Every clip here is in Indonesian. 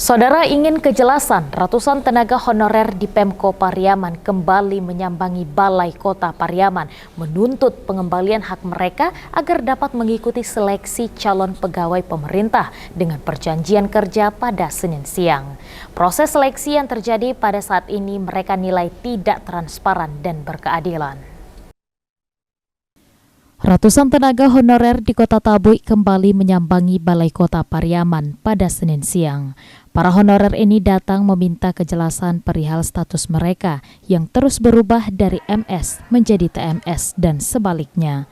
Saudara ingin kejelasan, ratusan tenaga honorer di Pemko Pariaman kembali menyambangi Balai Kota Pariaman menuntut pengembalian hak mereka agar dapat mengikuti seleksi calon pegawai pemerintah dengan perjanjian kerja pada Senin siang. Proses seleksi yang terjadi pada saat ini mereka nilai tidak transparan dan berkeadilan. Ratusan tenaga honorer di Kota Tabui kembali menyambangi Balai Kota Pariaman pada Senin siang. Para honorer ini datang meminta kejelasan perihal status mereka yang terus berubah dari MS menjadi TMS dan sebaliknya.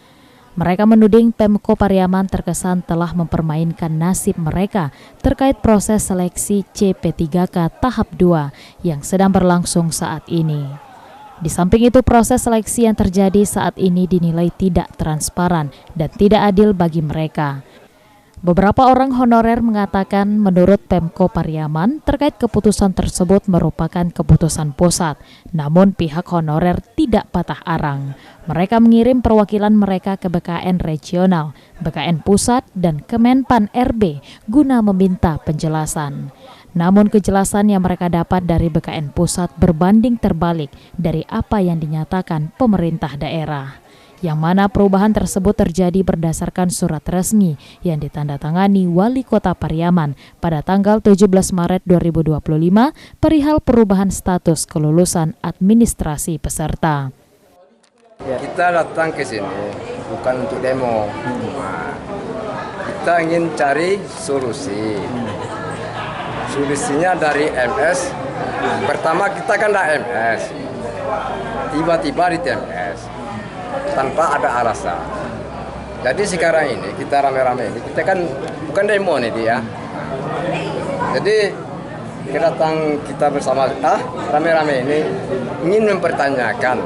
Mereka menuding Pemko Pariaman terkesan telah mempermainkan nasib mereka terkait proses seleksi CP3K tahap 2 yang sedang berlangsung saat ini. Di samping itu, proses seleksi yang terjadi saat ini dinilai tidak transparan dan tidak adil bagi mereka. Beberapa orang honorer mengatakan menurut Pemko Pariaman terkait keputusan tersebut merupakan keputusan pusat, namun pihak honorer tidak patah arang. Mereka mengirim perwakilan mereka ke BKN regional, BKN pusat, dan Kemenpan RB guna meminta penjelasan. Namun kejelasan yang mereka dapat dari BKN pusat berbanding terbalik dari apa yang dinyatakan pemerintah daerah. Yang mana perubahan tersebut terjadi berdasarkan surat resmi yang ditandatangani Wali Kota Pariaman pada tanggal 17 Maret 2025 perihal perubahan status kelulusan administrasi peserta. Kita datang ke sini bukan untuk demo. Kita ingin cari solusi. Solusinya dari MS. Pertama kita kan ada MS. Tiba-tiba di TMS. Tanpa ada alasan. Jadi sekarang ini kita rame-rame ini, kita kan bukan demo nih dia. Jadi kita bersama rame-rame ini ingin mempertanyakan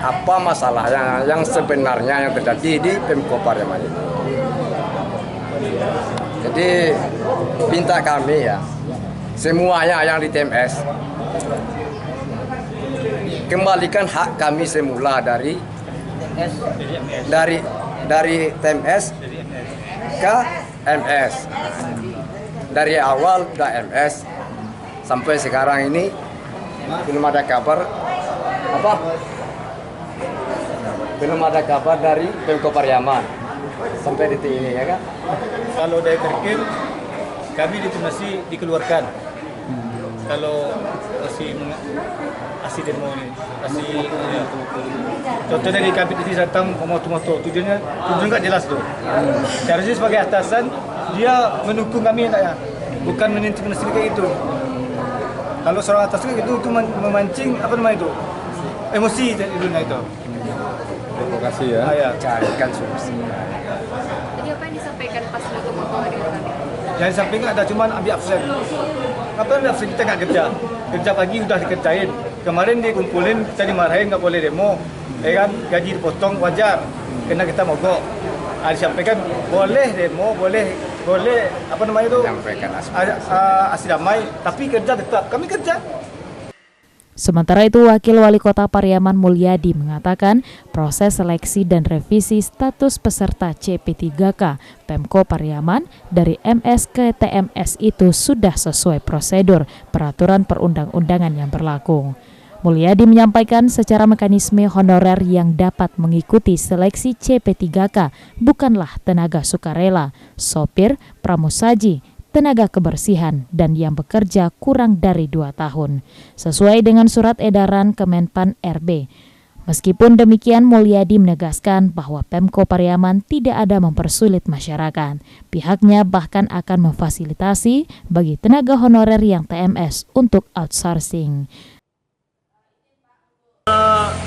apa masalah yang sebenarnya yang terjadi di Pemko Pariaman ini. Jadi minta kami ya, semuanya yang di TMS kembalikan hak kami semula dari TMS ke MS. Dari awal udah MS sampai sekarang ini belum ada kabar dari Pemko Pariaman sampai detik ini ya kan. Kalau dari terkir kami masih dikeluarkan. Kalau masih demo ini, contohnya di kabit ini datang moto-moto, tujuannya nggak jelas tuh. Seharusnya sebagai atasan dia mendukung kami ya, bukan menintimidasi kayak itu. Kalau seorang atasan itu memancing emosi itu. Provokasi ya. Carikan solusi. Jadi apa yang disampaikan pas moto-moto hari ini? Yang disampaikan ada cuma ambil absen. Apa ambil absen, kita nggak kerja. Kerja pagi udah dikerjain. Kemarin dikumpulin, kita dimarahin nggak boleh demo. Kan gaji dipotong wajar. Karena kita mogok. Disampaikan boleh demo, boleh Menyampaikan aksi damai, tapi kerja tetap. Kami kerja. Sementara itu, Wakil Wali Kota Pariaman Mulyadi mengatakan proses seleksi dan revisi status peserta CP3K Pemko Pariaman dari MS ke TMS itu sudah sesuai prosedur peraturan perundang-undangan yang berlaku. Mulyadi menyampaikan secara mekanisme honorer yang dapat mengikuti seleksi CP3K bukanlah tenaga sukarela, sopir, pramusaji, tenaga kebersihan, dan yang bekerja kurang dari 2 tahun, sesuai dengan surat edaran Kemenpan RB. Meskipun demikian, Mulyadi menegaskan bahwa Pemko Pariaman tidak ada mempersulit masyarakat. Pihaknya bahkan akan memfasilitasi bagi tenaga honorer yang TMS untuk outsourcing.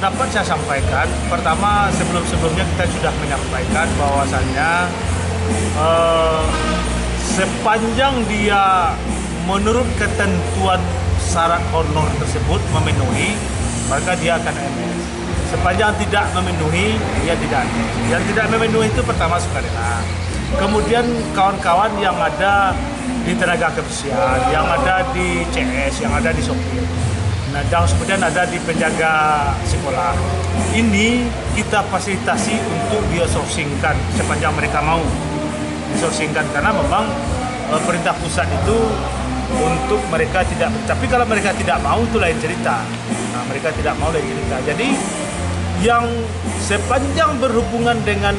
Dapat saya sampaikan, pertama sebelumnya kita sudah menyampaikan bahwasannya sepanjang dia menurut ketentuan syarat honor tersebut memenuhi, maka dia akan MS. Sepanjang tidak memenuhi, dia tidak MS. Yang tidak memenuhi itu pertama sukarela. Kemudian kawan-kawan yang ada di tenaga kebersihan, yang ada di CS, yang ada di sopir. Nah, dan kemudian ada di penjaga sekolah. Ini kita fasilitasi untuk di-outsourcingkan sepanjang mereka mau. Disosialkan karena memang perintah pusat itu untuk mereka tidak. Tapi kalau mereka tidak mau itu lain cerita. Nah, mereka tidak mau lain cerita. Jadi yang sepanjang berhubungan dengan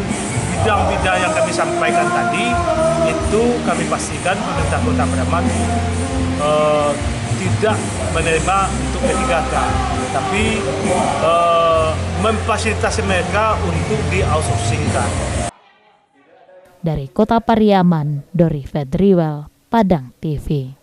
bidang-bidang yang kami sampaikan tadi, itu kami pastikan pemerintah Kota Pariaman tidak menerima untuk P3K, tapi memfasilitasi mereka untuk di-outsourcingkan. Dari Kota Pariaman, Dori Fedriwel, Padang TV.